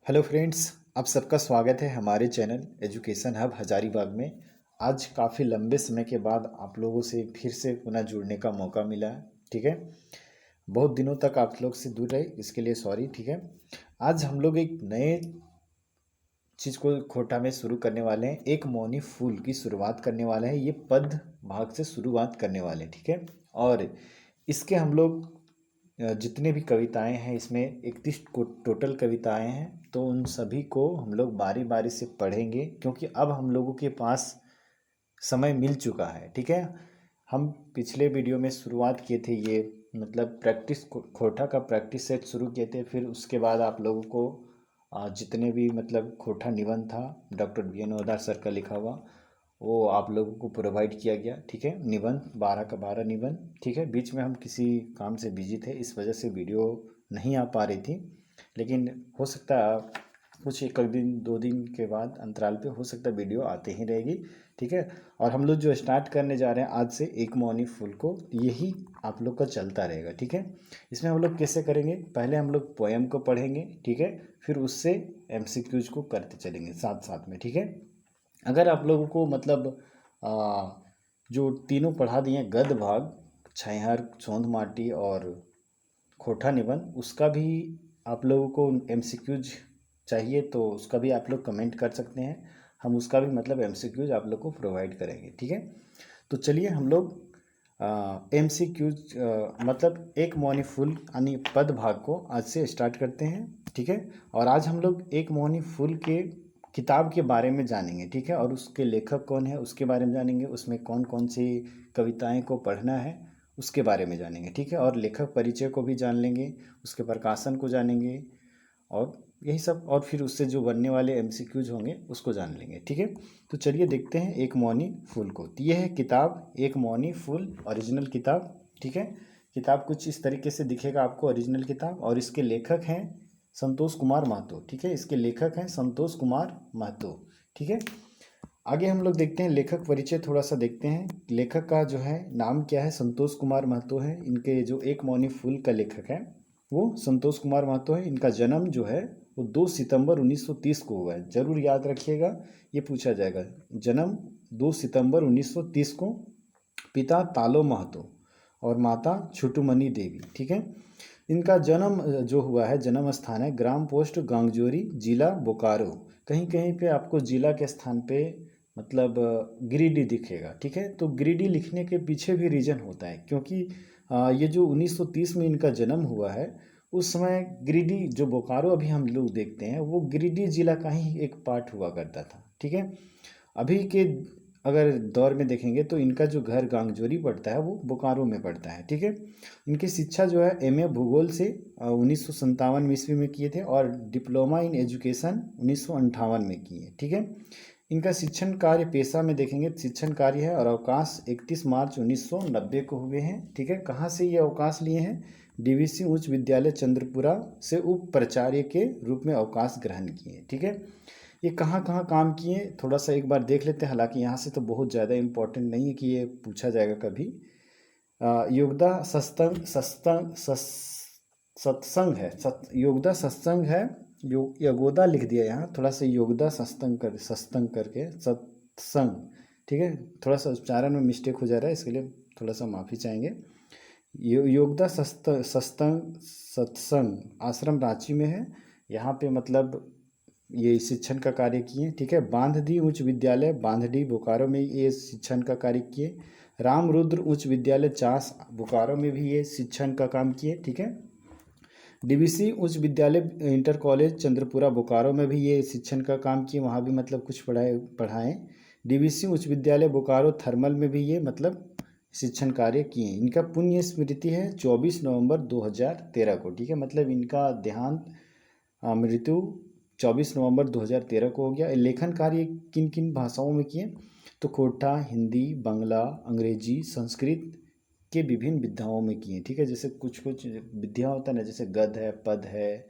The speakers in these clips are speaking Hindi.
हेलो फ्रेंड्स, आप सबका स्वागत है हमारे चैनल एजुकेशन हब हजारीबाग में। आज काफ़ी लंबे समय के बाद आप लोगों से फिर से पुनः जुड़ने का मौका मिला है। ठीक है, बहुत दिनों तक आप लोग से दूर रहे, इसके लिए सॉरी। ठीक है, आज हम लोग एक नए चीज़ को खोटा में शुरू करने वाले हैं। एक मौनी फूल की शुरुआत करने वाले हैं। ये पद भाग से शुरुआत करने वाले हैं। ठीक है, और इसके हम लोग जितने भी कविताएं हैं, इसमें 31 को टोटल कविताएं हैं। तो उन सभी को हम लोग बारी बारी से पढ़ेंगे, क्योंकि अब हम लोगों के पास समय मिल चुका है। ठीक है, हम पिछले वीडियो में शुरुआत किए थे, ये मतलब प्रैक्टिस खोटा का प्रैक्टिस सेट शुरू किए थे। फिर उसके बाद आप लोगों को जितने भी मतलब खोटा निबंध था doctor B N Odar sir का लिखा हुआ, वो आप लोगों को प्रोवाइड किया गया। ठीक है, निबंध 12 का 12 निबंध। ठीक है, बीच में हम किसी काम से बिजी थे, इस वजह से वीडियो नहीं आ पा रही थी, लेकिन हो सकता है कुछ एक दिन 2 दिन के बाद अंतराल पे हो सकता है वीडियो आते ही रहेगी। ठीक है, और हम लोग जो स्टार्ट करने जा रहे हैं आज से एक मौनी फूल को, यही आप लोग का चलता रहेगा। ठीक है, इसमें हम लोग कैसे करेंगे, पहले हम लोग पोएम को पढ़ेंगे। ठीक है, फिर उससे एमसीक्यूज को करते चलेंगे साथ साथ में। ठीक है, अगर आप लोगों को मतलब आ, जो तीनों पढ़ा दिए गद्य भाग, छैहर, सोंध माटी और खोटा निबंध, उसका भी आप लोगों को एमसीक्यूज चाहिए तो उसका भी आप लोग कमेंट कर सकते हैं। हम उसका भी मतलब एमसीक्यूज आप लोग को प्रोवाइड करेंगे। ठीक है, तो चलिए हम लोग एमसीक्यूज मतलब एक मौनी फूल यानी पद भाग को आज से स्टार्ट करते हैं। ठीक है, और आज हम लोग एक मौनी फूल के किताब के बारे में जानेंगे। ठीक है, और उसके लेखक कौन है उसके बारे में जानेंगे, उसमें कौन कौन सी कविताएं को पढ़ना है उसके बारे में जानेंगे। ठीक है, और लेखक परिचय को भी जान लेंगे, उसके प्रकाशन को जानेंगे, और यही सब, और फिर उससे जो बनने वाले एमसीक्यूज होंगे उसको जान लेंगे। ठीक है, तो चलिए देखते हैं एक मौनी फूल को। तो ये है किताब एक मौनी फूल, ओरिजिनल किताब। ठीक है, किताब कुछ इस तरीके से दिखेगा आपको, ओरिजिनल किताब, और इसके लेखक हैं संतोष कुमार महतो। ठीक है, इसके लेखक हैं संतोष कुमार महतो। ठीक है, आगे हम लोग देखते हैं लेखक परिचय थोड़ा सा देखते हैं। लेखक का जो है नाम क्या है, संतोष कुमार महतो है। इनके जो एक मौनी फूल का लेखक है वो संतोष कुमार महतो है। इनका जन्म जो है वो 2 सितंबर 1930 को हुआ है। जरूर याद रखिएगा, ये पूछा जाएगा। जन्म 2 सितंबर 1930 को। पिता तालो महतो और माता छुटुमनी देवी। ठीक है, इनका जन्म जो हुआ है, जन्म स्थान है ग्राम पोस्ट गांगजोरी, जिला बोकारो। कहीं कहीं पे आपको जिला के स्थान पे मतलब गिरिडीह दिखेगा। ठीक है, तो गिरिडीह लिखने के पीछे भी रीजन होता है, क्योंकि ये जो 1930 में इनका जन्म हुआ है, उस समय गिरिडीह जो बोकारो अभी हम लोग देखते हैं वो गिरिडीह जिला का ही एक पार्ट हुआ करता था। ठीक है, अभी के अगर दौर में देखेंगे तो इनका जो घर गांगजोरी पड़ता है वो बोकारो में पड़ता है। ठीक है, इनकी शिक्षा जो है एमए भूगोल से 1957 ईस्वी में किए थे, और डिप्लोमा इन एजुकेशन 1958 में किए। ठीक है, इनका शिक्षण कार्य पेशा में देखेंगे शिक्षण कार्य है, और अवकाश 31 मार्च 1990 को हुए हैं। ठीक है, कहाँ से ये अवकाश लिए हैं, डीवीसी उच्च विद्यालय चंद्रपुरा से उप प्राचार्य के रूप में अवकाश ग्रहण किए। ठीक है, ये कहाँ कहाँ काम किए थोड़ा सा एक बार देख लेते हैं। हालांकि यहाँ से तो बहुत ज़्यादा इम्पोर्टेंट नहीं है कि ये पूछा जाएगा कभी। योगदा सत्संग सत्संग सत्संग है, योगदा सत्संग है। यगोदा लिख दिया यहाँ, थोड़ा सा योगदा सत्संग करके सत्संग। ठीक है, थोड़ा सा उच्चारण में मिस्टेक हो जा रहा है, इसके लिए थोड़ा सा माफ़ी चाहेंगे। योगदा सत्संग सत्संग आश्रम रांची में है। यहाँ पे मतलब ये शिक्षण का कार्य किए। ठीक है, बांधडी उच्च विद्यालय बांधडी बोकारो में ये शिक्षण का कार्य किए। रामरुद्र उच्च विद्यालय चास बोकारो में भी ये शिक्षण का काम किए। ठीक है, डीवीसी उच्च विद्यालय इंटर कॉलेज चंद्रपुरा बोकारो में भी ये शिक्षण का काम किए, वहाँ भी मतलब कुछ पढ़ाएं। डीवीसी उच्च विद्यालय बोकारो थर्मल में भी ये मतलब शिक्षण कार्य किए। इनका पुण्य स्मृति है 24 नवंबर 2013 को। ठीक है, मतलब इनका देहांत मृत्यु 24 नवंबर 2013 को हो गया। लेखन कार्य किन किन भाषाओं में किए, तो खोटा, हिंदी, बांग्ला, अंग्रेजी, संस्कृत के विभिन्न विधाओं में किए। ठीक है, जैसे कुछ कुछ विधा होता है ना, जैसे गद्य है, पद है,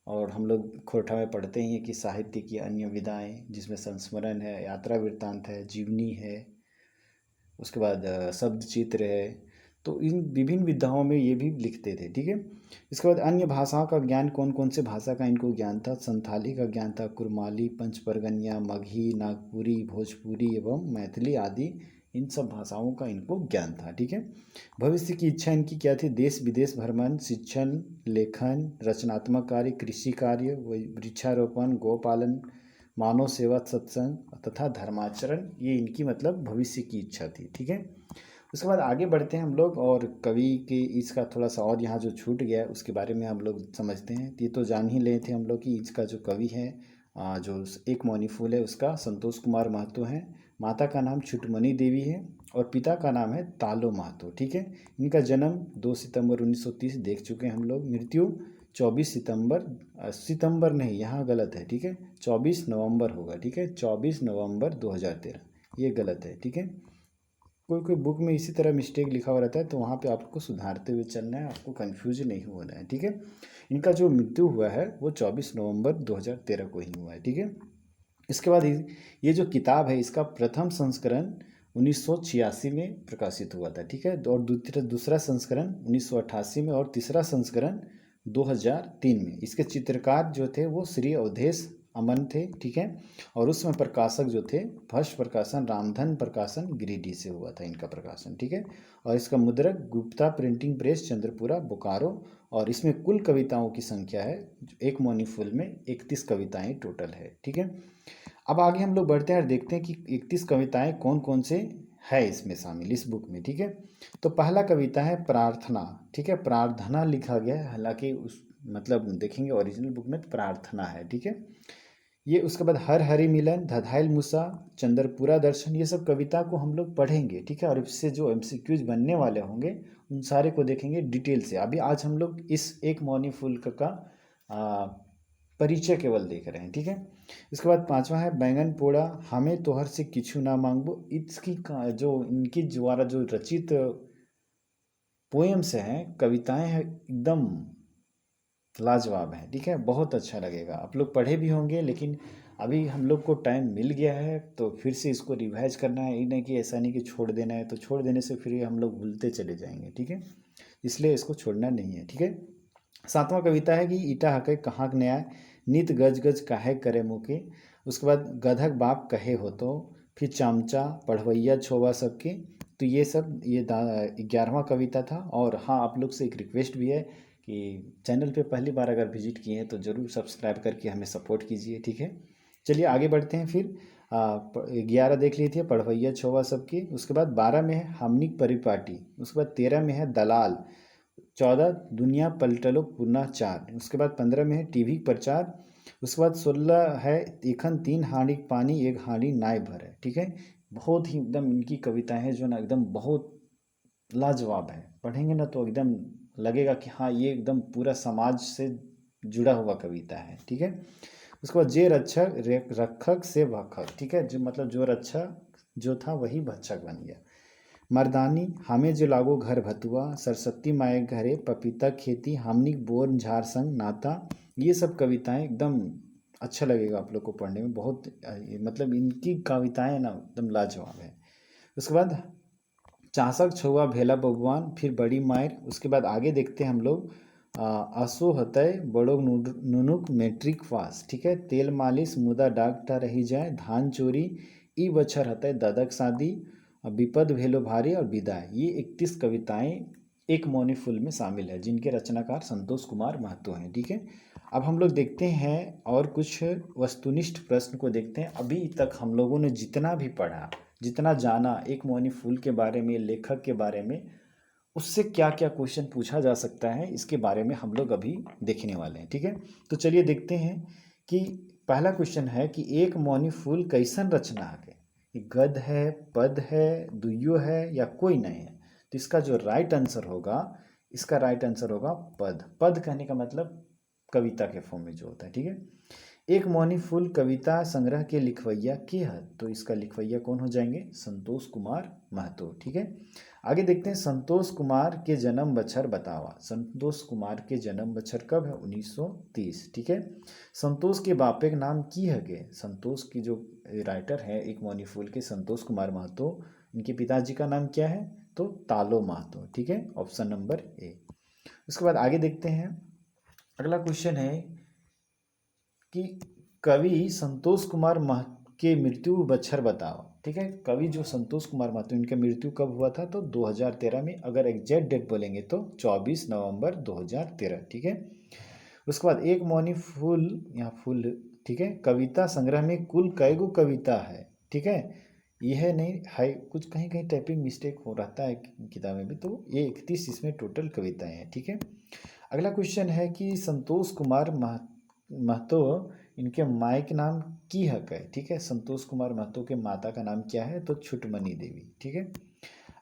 और हम लोग खोटा में पढ़ते ही हैं कि साहित्य की अन्य विधाएं, जिसमें संस्मरण है, यात्रा वृत्तांत है, जीवनी है, उसके बाद शब्द चित्र है। तो इन विभिन्न विधाओं में ये भी लिखते थे, ठीक है। इसके बाद अन्य भाषाओं का ज्ञान, कौन कौन से भाषा का इनको ज्ञान था? संथाली का ज्ञान था, कुरमाली, पंचपरगनिया, मगही, नागपुरी, भोजपुरी एवं मैथिली आदि इन सब भाषाओं का इनको ज्ञान था, ठीक है। भविष्य की इच्छा इनकी क्या थी? देश विदेश भ्रमण, शिक्षण, लेखन, रचनात्मक कार्य, कृषि कार्य, वृक्षारोपण, गौपालन, मानव सेवा, सत्संग तथा धर्माचरण, ये इनकी मतलब भविष्य की इच्छा थी, ठीक है। उसके बाद आगे बढ़ते हैं हम लोग, और कवि के इसका थोड़ा सा और यहाँ जो छूट गया है उसके बारे में हम लोग समझते हैं। ये तो जान ही ले थे हम लोग कि इसका जो कवि है, जो एक मौनी फूल है, उसका संतोष कुमार महतो है। माता का नाम छुटमनी देवी है और पिता का नाम है तालो महतो, ठीक है। इनका जन्म 2 सितंबर 1930 देख चुके हैं हम लोग। मृत्यु 24 सितंबर, सितंबर नहीं, यहाँ गलत है, ठीक है, 24 नवंबर होगा, ठीक है, 24 नवंबर 2013, ये गलत है, ठीक है। कोई कोई बुक में इसी तरह मिस्टेक लिखा हुआ रहता है, तो वहाँ पे आपको सुधारते हुए चलना है, आपको कंफ्यूज नहीं होना है, ठीक है। इनका जो मृत्यु हुआ है वो 24 नवंबर 2013 को ही हुआ है, ठीक है। इसके बाद ये जो किताब है इसका प्रथम संस्करण 1986 में प्रकाशित हुआ था, ठीक है, और दूसरा संस्करण 1988 में, और तीसरा संस्करण 2003 में। इसके चित्रकार जो थे वो श्री अवधेश अमन थे, ठीक है, और उसमें प्रकाशक जो थे फर्स्ट प्रकाशन रामधन प्रकाशन गिरिडीह से हुआ था इनका प्रकाशन, ठीक है। और इसका मुद्रक गुप्ता प्रिंटिंग प्रेस चंद्रपुरा बोकारो, और इसमें कुल कविताओं की संख्या है एक मौनी फूल में 31 कविताएं टोटल है, ठीक है। अब आगे हम लोग बढ़ते हैं और देखते हैं कि 31 कविताएं कौन कौन से है इसमें शामिल इस बुक में, ठीक है। तो पहला कविता है प्रार्थना, ठीक है, प्रार्थना लिखा गया है, हालांकि उस मतलब देखेंगे ओरिजिनल बुक में प्रार्थना है, ठीक है। ये उसके बाद हर हरि मिलन, धधाइल मूसा, चंद्रपुरा दर्शन, ये सब कविता को हम लोग पढ़ेंगे, ठीक है। और इससे जो एमसीक्यूज बनने वाले होंगे उन सारे को देखेंगे डिटेल से। अभी आज हम लोग इस एक मौनी फूल का परिचय केवल देख रहे हैं, ठीक है। इसके बाद पांचवा है बैंगन पोड़ा, हमें तोहर से किछु ना मांगबो। इसकी जो इनकी द्वारा जो रचित पोएम्स हैं, कविताएं हैं, एकदम लाजवाब है, ठीक है, बहुत अच्छा लगेगा। आप लोग पढ़े भी होंगे, लेकिन अभी हम लोग को टाइम मिल गया है तो फिर से इसको रिवाइज करना है। ये नहीं कि ऐसा नहीं कि छोड़ देना है, तो छोड़ देने से फिर हम लोग भूलते चले जाएंगे, ठीक है, इसलिए इसको छोड़ना नहीं है, ठीक है। सातवां कविता है कि ईटा हके कहाँ न्याय, नित गज गज काहे करे मुके। उसके बाद गधक बाप कहे हो तो, फिर चमचा, पढ़वैया छोवा सबके। तो ये सब ये 11वां कविता था। और हाँ, आप लोग से एक रिक्वेस्ट भी है कि चैनल पे पहली बार अगर विजिट किए हैं तो ज़रूर सब्सक्राइब करके हमें सपोर्ट कीजिए, ठीक है। चलिए आगे बढ़ते हैं। फिर 11 देख ली थी पढ़वैया छोवा सबकी। उसके बाद 12 में है हमनिक परिपाटी। उसके बाद 13 में है दलाल। 14 दुनिया पलटलो पुनः 4। उसके बाद 15 में है टीवी प्रचार। उसके बाद 16 है एखन 3 हांडी पानी एक हांडी नाय भर है, ठीक है। बहुत ही एकदम इनकी कविताएं हैं जो ना एकदम बहुत लाजवाब है। पढ़ेंगे ना तो एकदम लगेगा कि हाँ, ये एकदम पूरा समाज से जुड़ा हुआ कविता है, ठीक है। उसके बाद जे रक्षक रक्षक से भक्षक, ठीक है, जो मतलब जो रक्षक जो था वही भक्षक बन गया। मर्दानी हमें जो लागो घर भतुआ, सरस्वती माए घरे पपीता खेती, हमनी बोर झार संग नाता। ये सब कविताएं एकदम अच्छा लगेगा आप लोग को पढ़ने में, बहुत मतलब इनकी कविताएं ना एकदम लाजवाब है। उसके बाद चासक छुआ भेला भगवान, फिर बड़ी मायर। उसके बाद आगे देखते हैं हम लोग असो हतय बड़ो नुनुक मैट्रिक पास, ठीक है, तेल मालिश मुदा डाकटा रही जाए, धान चोरी ई बछर हतय ददक शादी, विपद भेलो भारी और विदाई। ये 31 कविताएं एक मौनी फूल में शामिल है जिनके रचनाकार संतोष कुमार महतो हैं, ठीक है। अब हम लोग देखते हैं और कुछ वस्तुनिष्ठ प्रश्न को देखते हैं। अभी तक हम लोगों ने जितना भी पढ़ा, जितना जाना एक मौनी फूल के बारे में, लेखक के बारे में, उससे क्या क्या क्वेश्चन पूछा जा सकता है इसके बारे में हम लोग अभी देखने वाले हैं, ठीक है। तो चलिए देखते हैं कि पहला क्वेश्चन है कि एक मौनी फूल कैसन रचना है, गद है, पद है, दुइयो है या कोई नहीं है। तो इसका जो राइट आंसर होगा, इसका राइट आंसर होगा पद। पद कहने का मतलब कविता के फॉर्म में जो होता है, ठीक है। एक मौनी फूल कविता संग्रह के लिखवैया के है, तो इसका लिखवैया कौन हो जाएंगे? संतोष कुमार महतो, ठीक है। आगे देखते हैं संतोष कुमार के जन्म बछर बतावा। संतोष कुमार के जन्म बछर कब है? 1930, ठीक है। संतोष के बापे का नाम की है के? संतोष की जो राइटर है एक मौनी फूल के, संतोष कुमार महतो, इनके पिताजी का नाम क्या है? तो तालो महतो, ठीक है, ऑप्शन नंबर ए। उसके बाद आगे देखते हैं, अगला क्वेश्चन है कि कवि संतोष कुमार महतो के मृत्यु बच्छर बताओ, ठीक है। कवि जो संतोष कुमार महतो, इनका मृत्यु कब हुआ था, तो 2013 में। अगर एग्जैक्ट डेट बोलेंगे तो 24 नवंबर 2013, ठीक है। उसके बाद एक मौनी फूल, यहाँ फूल, ठीक है, कविता संग्रह में कुल कईगो कविता है, ठीक है। यह नहीं है, कुछ कहीं कहीं टाइपिंग मिस्टेक हो रहता है किताब में भी, तो ये 31 इसमें टोटल कविताएं हैं, ठीक है। अगला क्वेश्चन है कि संतोष कुमार महतो इनके माँ के नाम की हक है, ठीक है। संतोष कुमार महतो के माता का नाम क्या है, तो छुटमनी देवी, ठीक है।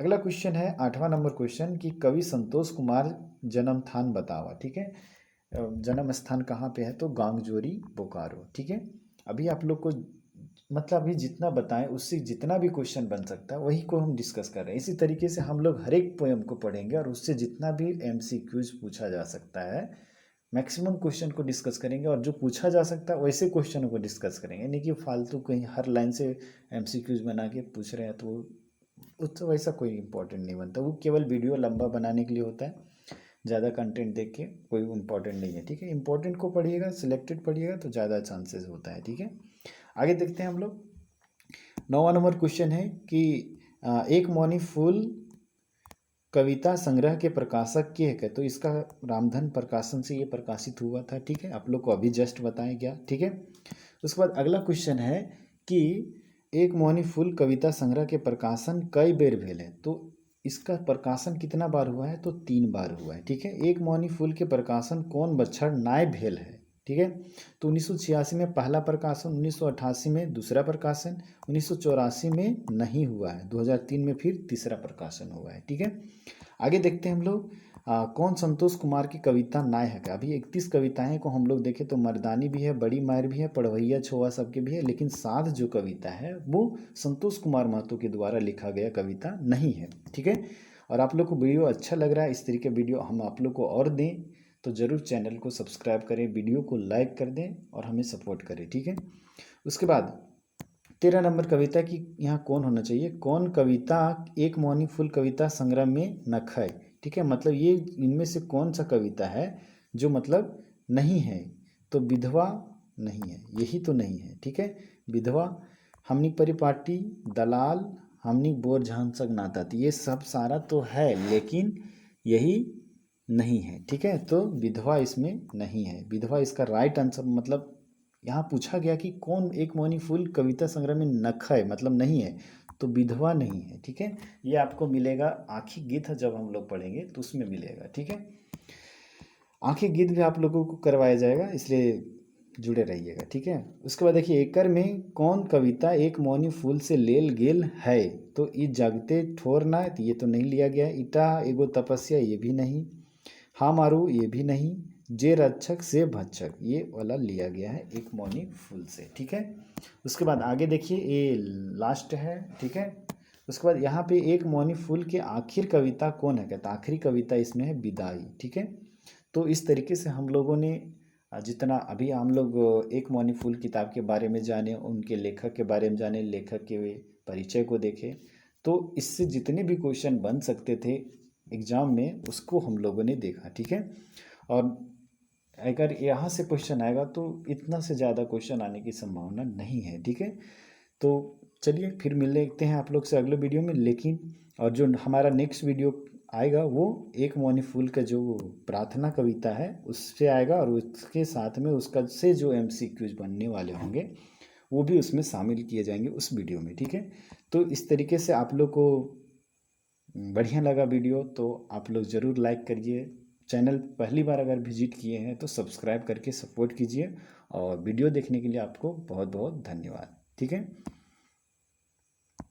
अगला क्वेश्चन है 8वां नंबर क्वेश्चन कि कवि संतोष कुमार जन्म स्थान बतावा, ठीक है। जन्म स्थान कहाँ पे है, तो गांगजोरी बोकारो, ठीक है। अभी आप लोग को मतलब अभी जितना बताएं उससे जितना भी क्वेश्चन बन सकता है वही को हम डिस्कस कर रहे हैं। इसी तरीके से हम लोग हर एक पोएम को पढ़ेंगे और उससे जितना भी एमसीक्यूज पूछा जा सकता है मैक्सिमम क्वेश्चन को डिस्कस करेंगे, और जो पूछा जा सकता है वैसे क्वेश्चनों को डिस्कस करेंगे, नहीं कि फालतू कहीं हर लाइन से एमसीक्यूज बना के पूछ रहे हैं, तो उससे वैसा कोई इंपॉर्टेंट नहीं बनता। वो केवल वीडियो लंबा बनाने के लिए होता है, ज़्यादा कंटेंट देख के कोई इंपॉर्टेंट नहीं है, ठीक है। इंपॉर्टेंट को पढ़िएगा, सिलेक्टेड पढ़िएगा तो ज़्यादा चांसेस होता है, ठीक है। आगे देखते हैं हम लोग। 9वां नंबर क्वेश्चन है कि एक मौनी फूल कविता संग्रह के प्रकाशक के है, तो इसका रामधन प्रकाशन से ये प्रकाशित हुआ था, ठीक है। आप लोग को अभी जस्ट बताया गया, ठीक है। उसके बाद अगला क्वेश्चन है कि एक मौनी फूल कविता संग्रह के प्रकाशन कई बेर भेल है, तो इसका प्रकाशन कितना बार हुआ है, तो 3 बार हुआ है, ठीक है। एक मौनी फूल के प्रकाशन कौन बछड़ नाय भेल है, ठीक है। तो 1986 में पहला प्रकाशन, 1988 में दूसरा प्रकाशन, 1984 में नहीं हुआ है, 2003 में फिर तीसरा प्रकाशन हुआ है, ठीक है। आगे देखते हैं हम लोग कौन संतोष कुमार की कविता नाय है। अभी 31 कविताएं को हम लोग देखें तो मर्दानी भी है, बड़ी मायर भी है, पढ़वैया छोआ सबके भी है, लेकिन साथ जो कविता है वो संतोष कुमार महतो के द्वारा लिखा गया कविता नहीं है, ठीक है। और आप लोग को वीडियो अच्छा लग रहा है, इस तरीके वीडियो हम आप लोग को और दें तो ज़रूर चैनल को सब्सक्राइब करें, वीडियो को लाइक कर दें और हमें सपोर्ट करें, ठीक है। उसके बाद 13 नंबर कविता की यहाँ कौन होना चाहिए, कौन कविता एक मौनी फूल कविता संग्रह में नख है, ठीक है। मतलब ये इनमें से कौन सा कविता है जो मतलब नहीं है, तो विधवा नहीं है, यही तो नहीं है, ठीक है। विधवा, हमनी परिपाटी, दलाल, हमनी बोर झांन सग नाता, ये सब सारा तो है लेकिन यही नहीं है, ठीक है। तो विधवा इसमें नहीं है, विधवा इसका राइट आंसर। मतलब यहाँ पूछा गया कि कौन एक मौनी फूल कविता संग्रह में नख है, मतलब नहीं है, तो विधवा नहीं है, ठीक है। ये आपको मिलेगा आँखी गीत जब हम लोग पढ़ेंगे तो उसमें मिलेगा, ठीक है। आँखी गीत भी आप लोगों को करवाया जाएगा, इसलिए जुड़े रहिएगा, ठीक है। उसके बाद देखिए एकर में कौन कविता एक मौनी फूल से लेल गेल है, तो ई जगते ठोर ना, तो ये तो नहीं लिया गया। इटा एगो तपस्या, ये भी नहीं। हाँ मारू, ये भी नहीं। जे रक्षक से भक्षक, ये वाला लिया गया है एक मौनी फूल से, ठीक है। उसके बाद आगे देखिए ये लास्ट है, ठीक है। उसके बाद यहाँ पे एक मौनी फूल के आखिर कविता कौन है, कहता आखिरी कविता इसमें है विदाई, ठीक है। तो इस तरीके से हम लोगों ने जितना अभी हम लोग एक मौनी फूल किताब के बारे में जाने, उनके लेखक के बारे में जाने, लेखक के परिचय को देखे, तो इससे जितने भी क्वेश्चन बन सकते थे एग्ज़ाम में उसको हम लोगों ने देखा, ठीक है। और अगर यहाँ से क्वेश्चन आएगा तो इतना से ज़्यादा क्वेश्चन आने की संभावना नहीं है, ठीक है। तो चलिए फिर मिल लेते हैं आप लोग से अगले वीडियो में, लेकिन और जो हमारा नेक्स्ट वीडियो आएगा वो एक मौनी फूल का जो प्रार्थना कविता है उससे आएगा, और उसके साथ में उसका से जो एमसीक्यूज बनने वाले होंगे वो भी उसमें शामिल किए जाएंगे उस वीडियो में, ठीक है। तो इस तरीके से आप लोग को बढ़िया लगा वीडियो तो आप लोग ज़रूर लाइक करिए, चैनल पहली बार अगर विजिट किए हैं तो सब्सक्राइब करके सपोर्ट कीजिए, और वीडियो देखने के लिए आपको बहुत बहुत धन्यवाद, ठीक है।